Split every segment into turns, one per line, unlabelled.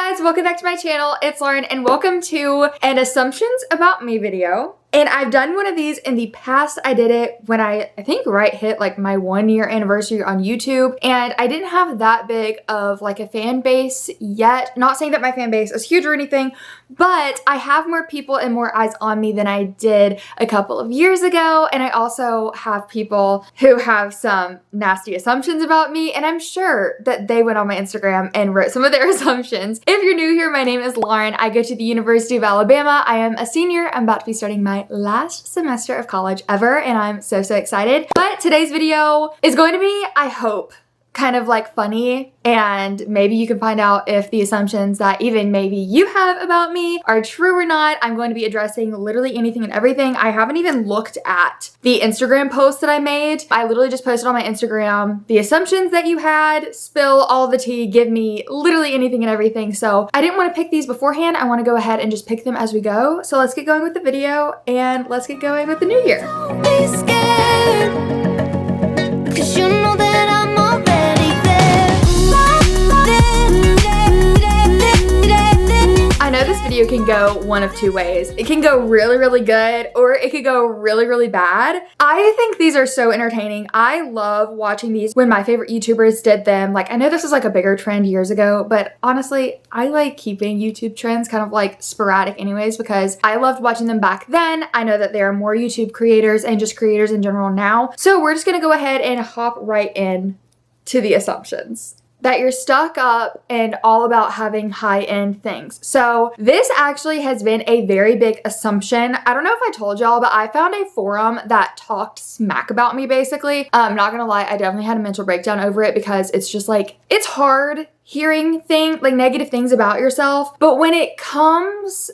guys, welcome back to my channel. It's Lauren and welcome to an assumptions about me video. And I've done one of these in the past. I did it when I think hit like my 1-year anniversary on YouTube, and I didn't have that big of like a fan base yet. Not saying that my fan base is huge or anything, but I have more people and more eyes on me than I did a couple of years ago. And I also have people who have some nasty assumptions about me, and I'm sure that they went on my Instagram and wrote some of their assumptions. If you're new here, my name is Lauren. I go to the University of Alabama. I am a senior. I'm about to be starting my last semester of college ever, and I'm so excited. But today's video is going to be, I hope, kind of like funny, and maybe you can find out if the assumptions that even maybe you have about me are true or not. I'm going to be addressing literally anything and everything. I haven't even looked at the Instagram post that I made. I literally just posted on my Instagram the assumptions that you had, spill all the tea, give me literally anything and everything. So I didn't want to pick these beforehand. I want to go ahead and just pick them as we go. So let's get going with the video and let's get going with the new year.
Don't be scared, 'cause you know that I'm already there.
I know this video can go one of two ways. It can go really good, or it could go really bad. I think these are so entertaining. I love watching these when my favorite YouTubers did them. Like, I know this was like a bigger trend years ago, but honestly, I like keeping YouTube trends kind of like sporadic anyways, because I loved watching them back then. I know that there are more YouTube creators and just creators in general now. So we're just gonna go ahead and hop right in to the assumptions. That you're stuck up and all about having high-end things. So this actually has been a very big assumption. I don't know if I told y'all, but I found a forum that talked smack about me basically. I'm not gonna lie, I definitely had a mental breakdown over it because it's just like, it's hard hearing negative things about yourself. But when it comes,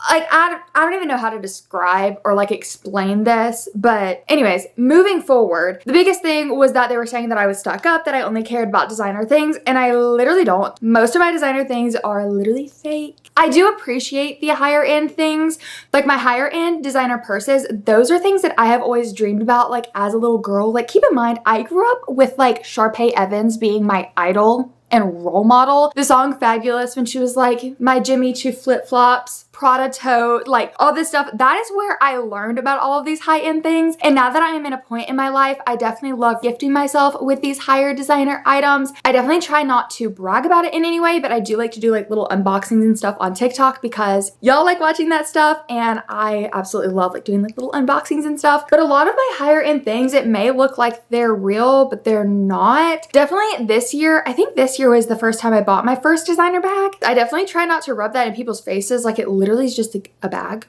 like, I don't even know how to describe or like explain this, but anyways, moving forward, the biggest thing was that they were saying that I was stuck up, that I only cared about designer things, and I literally don't. Most of my designer things are literally fake. I do appreciate the higher end things, like my higher end designer purses. Those are things that I have always dreamed about, like as a little girl. Like, keep in mind, I grew up with like Sharpay Evans being my idol and role model. The song Fabulous, when she was like, my Jimmy Choo flip-flops, Prada tote, like all this stuff. That is where I learned about all of these high-end things. And now that I am in a point in my life, I definitely love gifting myself with these higher designer items. I definitely try not to brag about it in any way, but I do like to do like little unboxings and stuff on TikTok because y'all like watching that stuff, and I absolutely love like doing like little unboxings and stuff. But a lot of my higher end things, it may look like they're real, but they're not. Definitely this year, I think this year was the first time I bought my first designer bag. I definitely try not to rub that in people's faces, like it literally is just a bag.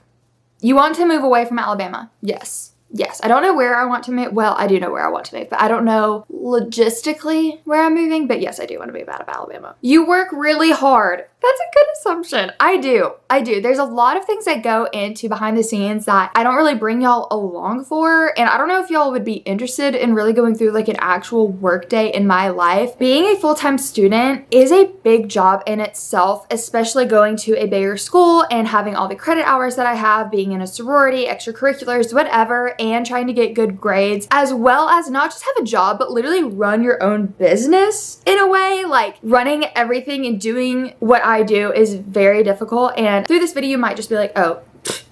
You want to move away from Alabama? Yes. Yes, I don't know where I want to move. Well, I do know where I want to move, but I don't know logistically where I'm moving. But yes, I do want to move out of Alabama. You work really hard. That's a good assumption. I do. There's a lot of things that go into behind the scenes that I don't really bring y'all along for. And I don't know if y'all would be interested in really going through like an actual work day in my life. Being a full-time student is a big job in itself, especially going to a bigger school and having all the credit hours that I have, being in a sorority, extracurriculars, whatever, and trying to get good grades, as well as not just have a job, but literally run your own business in a way. Like, running everything and doing what I do is very difficult. And through this video, you might just be like, oh,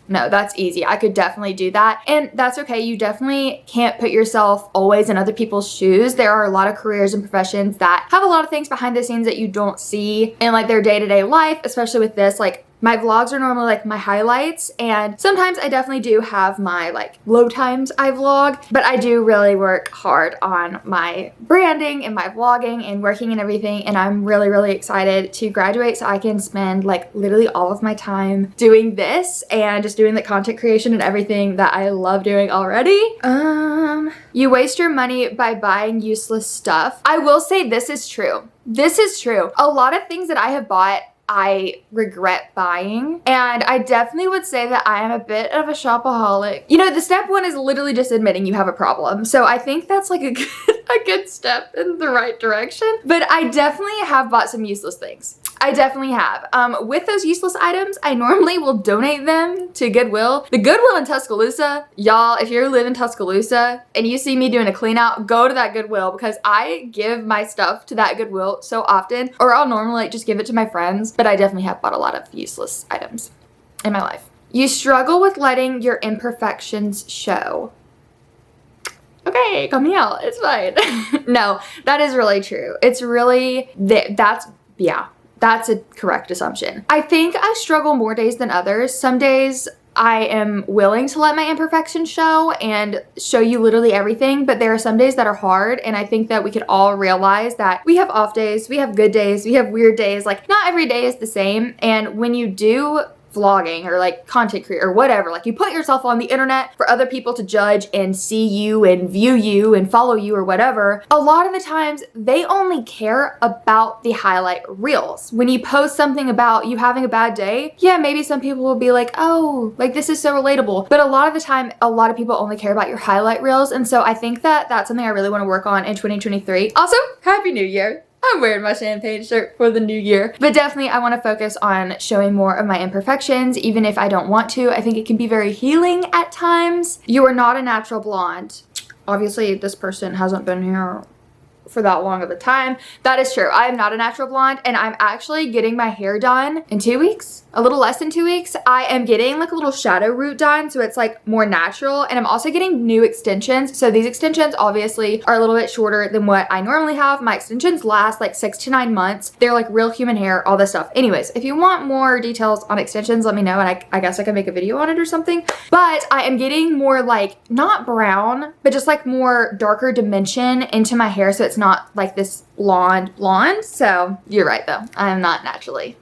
no, that's easy. I could definitely do that. And that's okay. You definitely can't put yourself always in other people's shoes. There are a lot of careers and professions that have a lot of things behind the scenes that you don't see in like their day-to-day life, especially with this. Like, my vlogs are normally like my highlights, and sometimes I definitely do have my like low times I vlog, but I do really work hard on my branding and my vlogging and working and everything, and I'm really excited to graduate so I can spend like literally all of my time doing this and just doing the content creation and everything that I love doing already. You waste your money by buying useless stuff. I will say this is true. This is true. A lot of things that I have bought I regret buying, and I definitely would say that I am a bit of a shopaholic. You know, the step one is literally just admitting you have a problem, so I think that's like a good step in the right direction. But I definitely have bought some useless things. I definitely have. With those useless items, I normally will donate them to Goodwill. The Goodwill in Tuscaloosa, y'all, if you live in Tuscaloosa and you see me doing a clean out, go to that Goodwill because I give my stuff to that Goodwill so often, or I'll normally just give it to my friends, but I definitely have bought a lot of useless items in my life. You struggle with letting your imperfections show. Okay, call me out, it's fine. No, that is really true. It's really, that's a correct assumption. I think I struggle more days than others. Some days I am willing to let my imperfections show and show you literally everything, but there are some days that are hard, and I think that we could all realize that we have off days, we have good days, we have weird days, like not every day is the same, and when you do vlogging or like content creator or whatever, like you put yourself on the internet for other people to judge and see you and view you and follow you or whatever, a lot of the times they only care about the highlight reels. When you post something about you having a bad day, yeah, maybe some people will be like, oh, like this is so relatable, but a lot of the time a lot of people only care about your highlight reels, and so I think that that's something I really want to work on in 2023. Also, Happy New Year! I'm wearing my champagne shirt for the new year. But definitely I want to focus on showing more of my imperfections, even if I don't want to. I think it can be very healing at times. You are not a natural blonde. Obviously, this person hasn't been here for that long of a time. That is true. I am not a natural blonde, and I'm actually getting my hair done in 2 weeks. A little less than 2 weeks. I am getting like a little shadow root done, so it's like more natural, and I'm also getting new extensions. So these extensions obviously are a little bit shorter than what I normally have. My extensions last like 6 to 9 months. They're like real human hair, all this stuff. Anyways, if you want more details on extensions, let me know, and I guess I can make a video on it or something. But I am getting more like, not brown, but just like more darker dimension into my hair, so it's not like this blonde. So you're right though, I am not naturally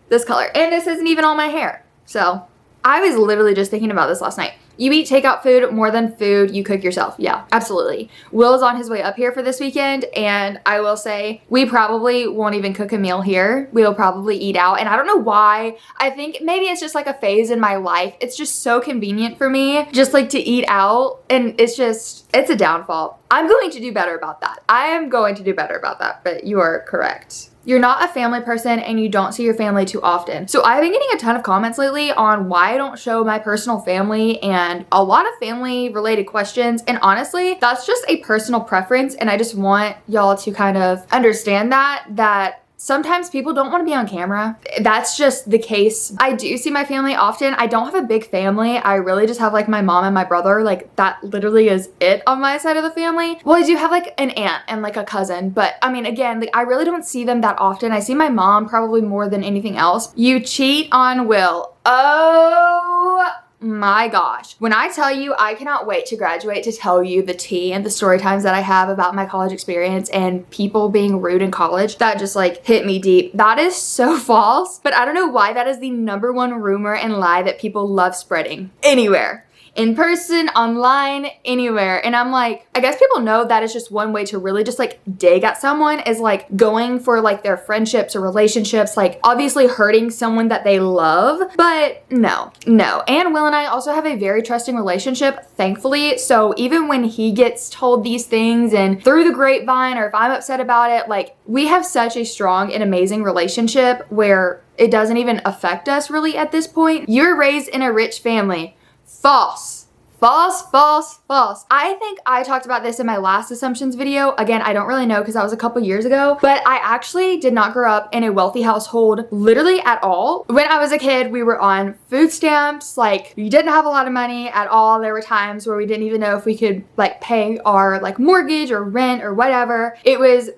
this color, and this isn't even all my hair. So I was literally just thinking about this last night. You eat takeout food more than food you cook yourself. Yeah, absolutely. Will is on his way up here for this weekend, and I will say we probably won't even cook a meal here. We'll probably eat out, and I don't know why. I think maybe it's just like a phase in my life. It's just so convenient for me just like to eat out, and it's a downfall. I'm going to do better about that. I am going to do better about that, but you are correct. You're not a family person and you don't see your family too often. So I've been getting a ton of comments lately on why I don't show my personal family and a lot of family related questions. And honestly, that's just a personal preference. And I just want y'all to kind of understand that sometimes people don't want to be on camera. That's just the case. I do see my family often. I don't have a big family. I really just have like my mom and my brother. Like that literally is it on my side of the family. Well, I do have like an aunt and like a cousin, but I mean, again, like I really don't see them that often. I see my mom probably more than anything else. You cheat on Will. Oh my gosh. When I tell you, I cannot wait to graduate to tell you the tea and the story times that I have about my college experience and people being rude in college. That just like hit me deep. That is so false, but I don't know why that is the #1 rumor and lie that people love spreading anywhere. In person, online, anywhere. And I'm like, I guess people know that is just one way to really just like dig at someone, is like going for like their friendships or relationships, like obviously hurting someone that they love. But no. And Will and I also have a very trusting relationship, thankfully. So even when he gets told these things and through the grapevine, or if I'm upset about it, like we have such a strong and amazing relationship where it doesn't even affect us really at this point. You're raised in a rich family. False. I think I talked about this in my last assumptions video. Again, I don't really know because that was a couple years ago, but I actually did not grow up in a wealthy household literally at all. When I was a kid, we were on food stamps. Like we didn't have a lot of money at all. There were times where we didn't even know if we could like pay our like mortgage or rent or whatever. It was a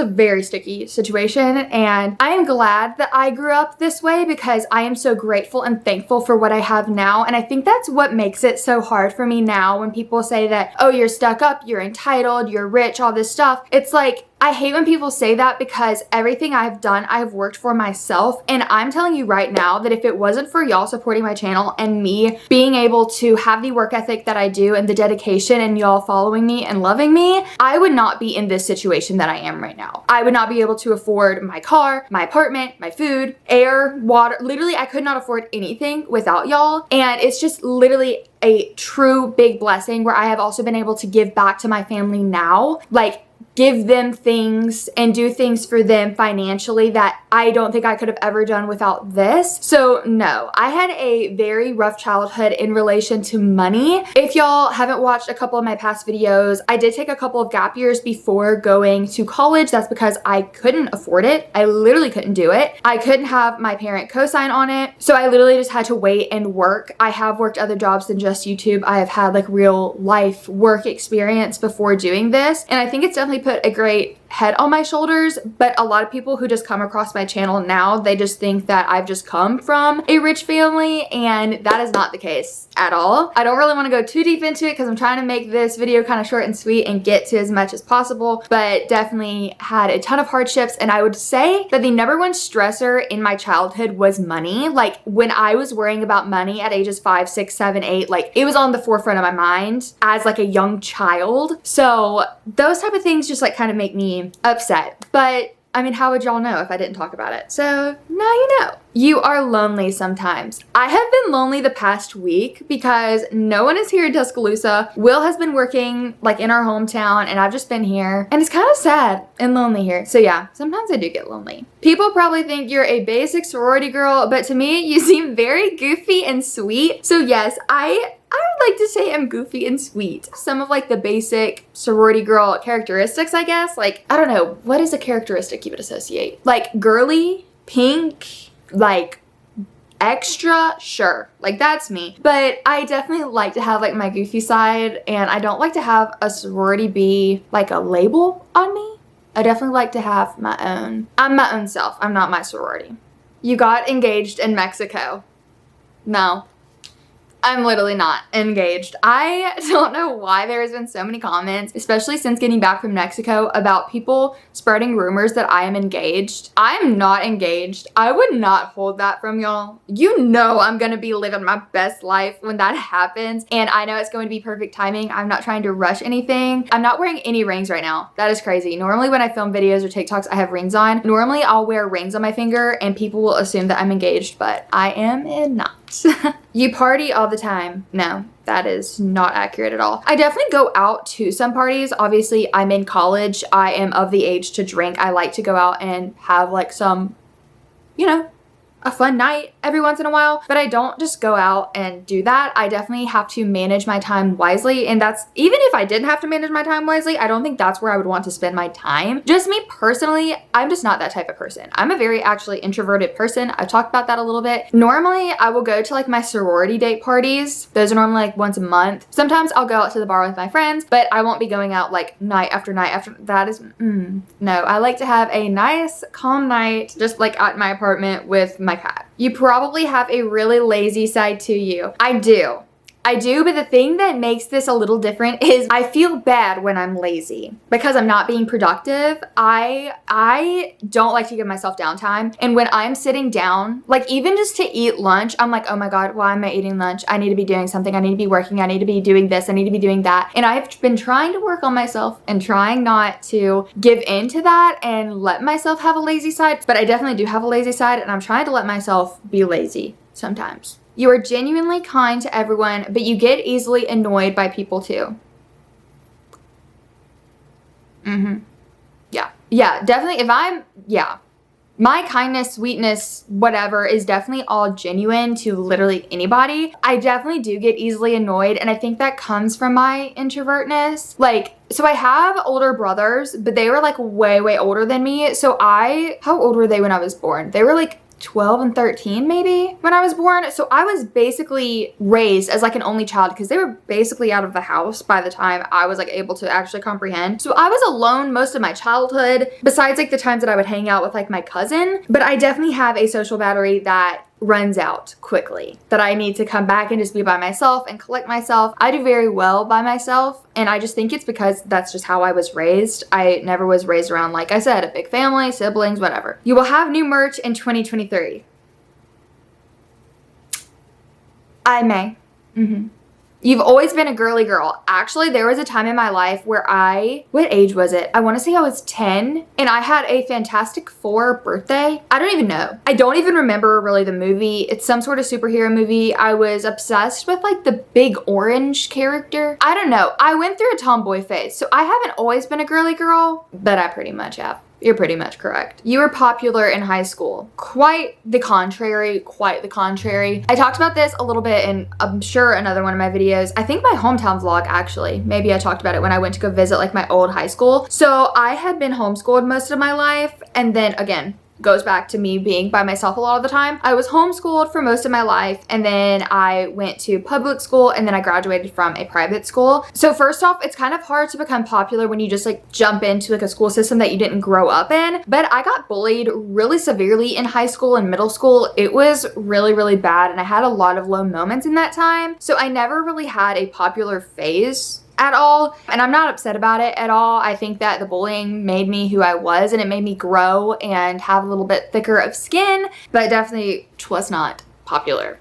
very sticky situation, and I am glad that I grew up this way because I am so grateful and thankful for what I have now. And I think that's what makes it so hard for me now when people say that, oh, you're stuck up, you're entitled, you're rich, all this stuff. It's like, I hate when people say that because everything I've done, I've worked for myself. And I'm telling you right now that if it wasn't for y'all supporting my channel and me being able to have the work ethic that I do and the dedication and y'all following me and loving me, I would not be in this situation that I am right now. I would not be able to afford my car, my apartment, my food, air, water. Literally, I could not afford anything without y'all. And it's just literally a true big blessing where I have also been able to give back to my family now. Like, give them things and do things for them financially that I don't think I could have ever done without this. So no, I had a very rough childhood in relation to money. If y'all haven't watched a couple of my past videos, I did take a couple of gap years before going to college. That's because I couldn't afford it. I literally couldn't do it. I couldn't have my parent co-sign on it. So I literally just had to wait and work. I have worked other jobs than just YouTube. I have had like real life work experience before doing this. And I think it's definitely put a great head on my shoulders, but a lot of people who just come across my channel now, they just think that I've just come from a rich family, and that is not the case at all. I don't really want to go too deep into it because I'm trying to make this video kind of short and sweet and get to as much as possible, but definitely had a ton of hardships. And I would say that the number one stressor in my childhood was money. Like when I was worrying about money at ages 5, 6, 7, 8, like it was on the forefront of my mind as like a young child. So those type of things just like kind of make me upset. But I mean, how would y'all know if I didn't talk about it? So now you know. You are lonely sometimes. I have been lonely the past week because no one is here in Tuscaloosa. Will has been working like in our hometown and I've just been here, and it's kind of sad and lonely here. So yeah, sometimes I do get lonely. People probably think you're a basic sorority girl, but to me, you seem very goofy and sweet. So yes, I would like to say I'm goofy and sweet. Some of like the basic sorority girl characteristics, I guess. Like, I don't know, what is a characteristic you would associate? Like girly, pink, like extra, sure, like that's me. But I definitely like to have like my goofy side, and I don't like to have a sorority be like a label on me. I definitely like to have my own. I'm my own self. I'm not my sorority. You got engaged in Mexico. No. I'm literally not engaged. I don't know why there has been so many comments, especially since getting back from Mexico, about people spreading rumors that I am engaged. I'm not engaged. I would not hold that from y'all. You know I'm gonna be living my best life when that happens, and I know it's going to be perfect timing. I'm not trying to rush anything. I'm not wearing any rings right now. That is crazy. Normally when I film videos or TikToks, I have rings on. Normally I'll wear rings on my finger and people will assume that I'm engaged, but I am not. You party all the time. No, that is not accurate at all. I definitely go out to some parties. Obviously, I'm in college. I am of the age to drink. I like to go out and have like some, you know, a fun night every once in a while, but I don't just go out and do that. I definitely have to manage my time wisely, and that's, even if I didn't have to manage my time wisely, I don't think that's where I would want to spend my time. Just me personally, I'm just not that type of person. I'm a very actually introverted person. I've talked about that a little bit. Normally, I will go to like my sorority date parties. Those are normally like once a month. Sometimes I'll go out to the bar with my friends, but I won't be going out like night after night after. That is, no. I like to have a nice, calm night just like at my apartment with my cat. You probably have a really lazy side to you. I do, but the thing that makes this a little different is I feel bad when I'm lazy because I'm not being productive. I don't like to give myself downtime. And when I'm sitting down, like even just to eat lunch, I'm like, oh my God, why am I eating lunch? I need to be doing something. I need to be working. I need to be doing this. I need to be doing that. And I've been trying to work on myself and trying not to give in to that and let myself have a lazy side. But I definitely do have a lazy side, and I'm trying to let myself be lazy sometimes. You are genuinely kind to everyone, but you get easily annoyed by people too. Yeah, definitely. My kindness, sweetness, whatever is definitely all genuine to literally anybody. I definitely do get easily annoyed, and I think that comes from my introvertness. Like, so I have older brothers, but they were like way, way older than me. So how old were they when I was born? They were like 12 and 13 maybe when I was born. So I was basically raised as like an only child because they were basically out of the house by the time I was like able to actually comprehend. So I was alone most of my childhood, besides like the times that I would hang out with like my cousin. But I definitely have a social battery that runs out quickly, that I need to come back and just be by myself and collect myself. I do very well by myself, and I just think it's because that's just how I was raised. I never was raised around, like I said, a big family, siblings, whatever. You will have new merch in 2023. I may. You've always been a girly girl. Actually, there was a time in my life where what age was it? I want to say I was 10 and I had a Fantastic Four birthday. I don't even know. I don't even remember really the movie. It's some sort of superhero movie. I was obsessed with like the big orange character. I don't know. I went through a tomboy phase. So I haven't always been a girly girl, but I pretty much have. You're pretty much correct. You were popular in high school. Quite the contrary, quite the contrary. I talked about this a little bit in, I'm sure, another one of my videos. I think my hometown vlog, actually. Maybe I talked about it when I went to go visit like my old high school. So I had been homeschooled most of my life. And then again, goes back to me being by myself a lot of the time. I was homeschooled for most of my life, and then I went to public school, and then I graduated from a private school. So first off, it's kind of hard to become popular when you just like jump into like a school system that you didn't grow up in. But I got bullied really severely in high school and middle school. It was really, really bad, and I had a lot of low moments in that time. So I never really had a popular phase at all, and I'm not upset about it at all. I think that the bullying made me who I was, and it made me grow and have a little bit thicker of skin, but definitely was not popular.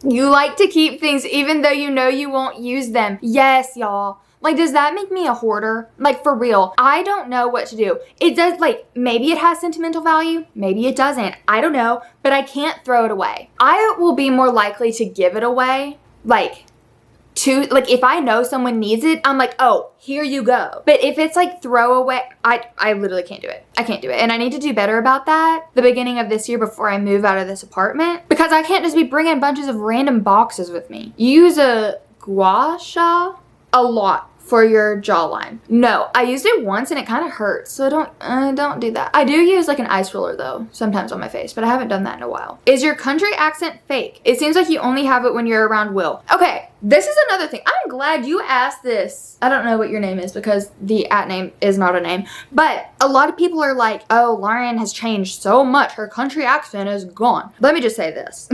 You like to keep things even though you know you won't use them. Yes, y'all. Like, does that make me a hoarder? Like, for real, I don't know what to do. It does, like, maybe it has sentimental value, maybe it doesn't, I don't know, but I can't throw it away. I will be more likely to give it away, like if I know someone needs it, I'm like, oh, here you go. But if it's like throwaway, I literally can't do it. I can't do it. And I need to do better about that the beginning of this year before I move out of this apartment, because I can't just be bringing bunches of random boxes with me. Use a gua sha a lot for your jawline. No, I used it once and it kind of hurts, so don't do that. I do use like an ice roller though, sometimes on my face, but I haven't done that in a while. Is your country accent fake? It seems like you only have it when you're around Will. Okay, this is another thing. I'm glad you asked this. I don't know what your name is because the @name is not a name, but a lot of people are like, oh, Lauren has changed so much. Her country accent is gone. Let me just say this.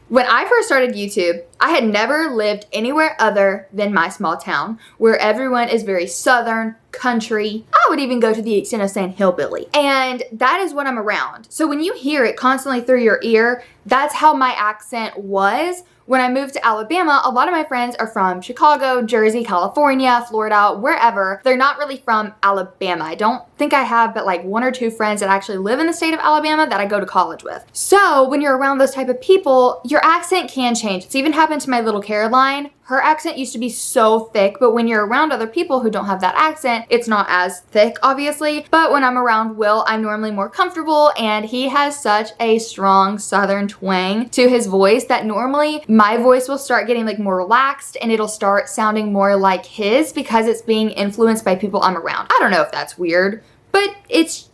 When I first started YouTube, I had never lived anywhere other than my small town where everyone is very southern, country. I would even go to the extent of saying hillbilly. And that is what I'm around. So when you hear it constantly through your ear, that's how my accent was. When I moved to Alabama, a lot of my friends are from Chicago, Jersey, California, Florida, wherever. They're not really from Alabama. I don't think I have but like 1 or 2 friends that actually live in the state of Alabama that I go to college with. So when you're around those type of people, your accent can change. It's even happened to my little Caroline. Her accent used to be so thick, but when you're around other people who don't have that accent, it's not as thick, obviously. But when I'm around Will, I'm normally more comfortable, and he has such a strong southern twang to his voice that normally my voice will start getting like more relaxed and it'll start sounding more like his because it's being influenced by people I'm around. I don't know if that's weird, but it's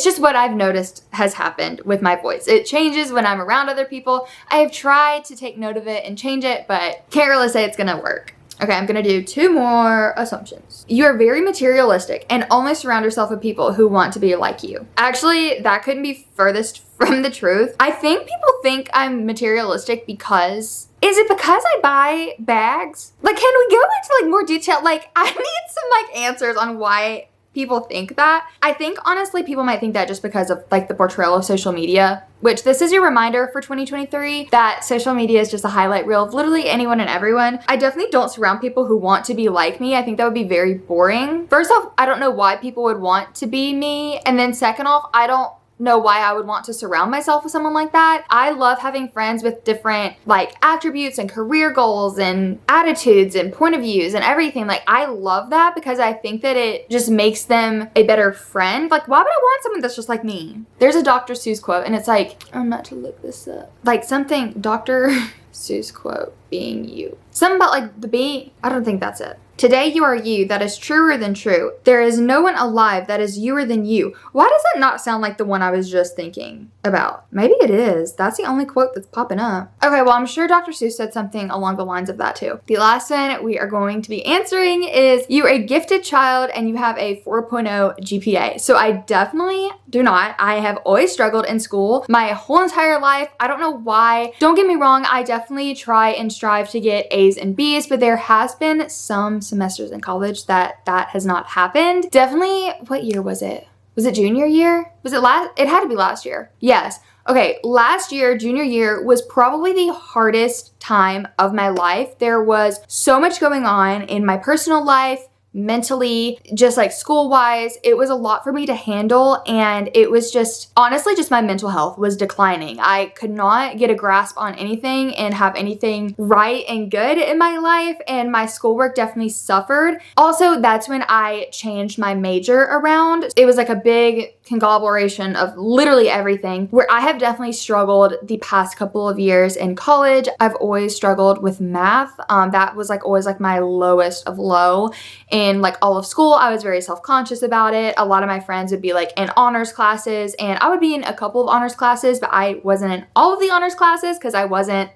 just what I've noticed has happened with my voice. It changes when I'm around other people. I have tried to take note of it and change it, but can't really say it's gonna work. Okay, I'm gonna do 2 more assumptions. You are very materialistic and only surround yourself with people who want to be like you. Actually, that couldn't be furthest from the truth. I think people think I'm materialistic because, is it because I buy bags? Like, can we go into like more detail? Like, I need some like answers on why people think that. I think honestly people might think that just because of like the portrayal of social media, which this is your reminder for 2023 that social media is just a highlight reel of literally anyone and everyone. I definitely don't surround people who want to be like me. I think that would be very boring. First off, I don't know why people would want to be me. And then second off, I don't know why I would want to surround myself with someone like that. I love having friends with different like attributes and career goals and attitudes and point of views and everything. Like, I love that because I think that it just makes them a better friend. Like, why would I want someone that's just like me? There's a Dr. Seuss quote and it's like, I'm about to look this up. Like something, Dr. Seuss quote, being you. Something about like the being, I don't think that's it. Today you are you, that is truer than true. There is no one alive that is youer than you. Why does that not sound like the one I was just thinking about? Maybe it is. That's the only quote that's popping up. Okay, well, I'm sure Dr. Seuss said something along the lines of that too. The last one we are going to be answering is, you are a gifted child and you have a 4.0 GPA. So I definitely do not. I have always struggled in school my whole entire life. I don't know why. Don't get me wrong, I definitely try and strive to get A's and B's, but there has been some semesters in college that has not happened. Definitely, what year was it? Was it junior year? Was it last? It had to be last year. Yes. Okay, last year, junior year, was probably the hardest time of my life. There was so much going on in my personal life, mentally, just like school-wise. It was a lot for me to handle, and it was just, honestly, just my mental health was declining. I could not get a grasp on anything and have anything right and good in my life, and my schoolwork definitely suffered. Also, that's when I changed my major around. It was like a big conglomeration of literally everything, where I have definitely struggled the past couple of years in college. I've always struggled with math. That was like always like my lowest of low. In like all of school, I was very self-conscious about it. A lot of my friends would be like in honors classes, and I would be in a couple of honors classes, but I wasn't in all of the honors classes because I wasn't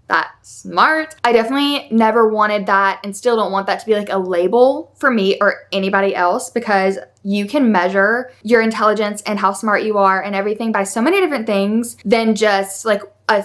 that smart. I definitely never wanted that, and still don't want that to be like a label for me or anybody else, because you can measure your intelligence and how smart you are and everything by so many different things than just like a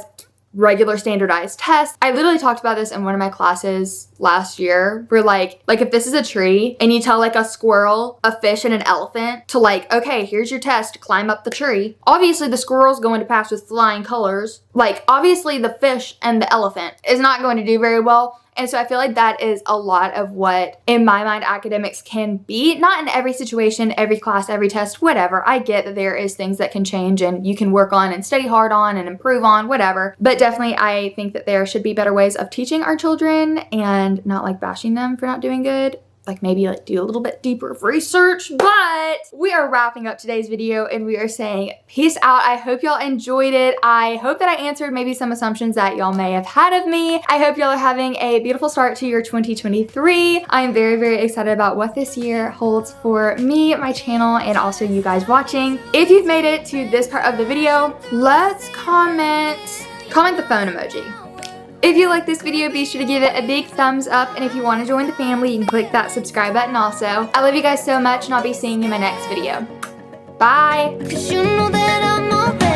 regular standardized test. I literally talked about this in one of my classes last year, where like if this is a tree and you tell like a squirrel, a fish, and an elephant to like, okay, here's your test, climb up the tree. Obviously the squirrel's going to pass with flying colors. Like obviously the fish and the elephant is not going to do very well. And so I feel like that is a lot of what, in my mind, academics can be. Not in every situation, every class, every test, whatever. I get that there is things that can change and you can work on and study hard on and improve on, whatever. But definitely I think that there should be better ways of teaching our children and not like bashing them for not doing good. Like maybe like do a little bit deeper of research. But we are wrapping up today's video and we are saying peace out. I hope y'all enjoyed it. I hope that I answered maybe some assumptions that y'all may have had of me. I hope y'all are having a beautiful start to your 2023. I am very, very excited about what this year holds for me, my channel, and also you guys watching. If you've made it to this part of the video, let's comment the phone emoji. If you like this video, be sure to give it a big thumbs up, and if you want to join the family, you can click that subscribe button also. I love you guys so much, and I'll be seeing you in my next video. Bye! 'Cause you know that I'm already